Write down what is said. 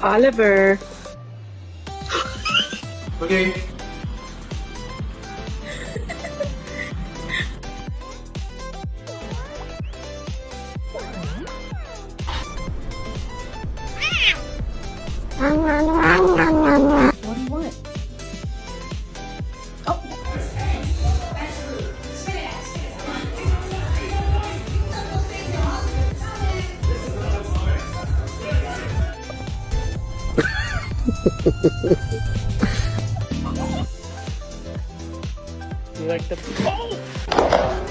Oliver. Okay. What do you want? Oh. You like the. Oh!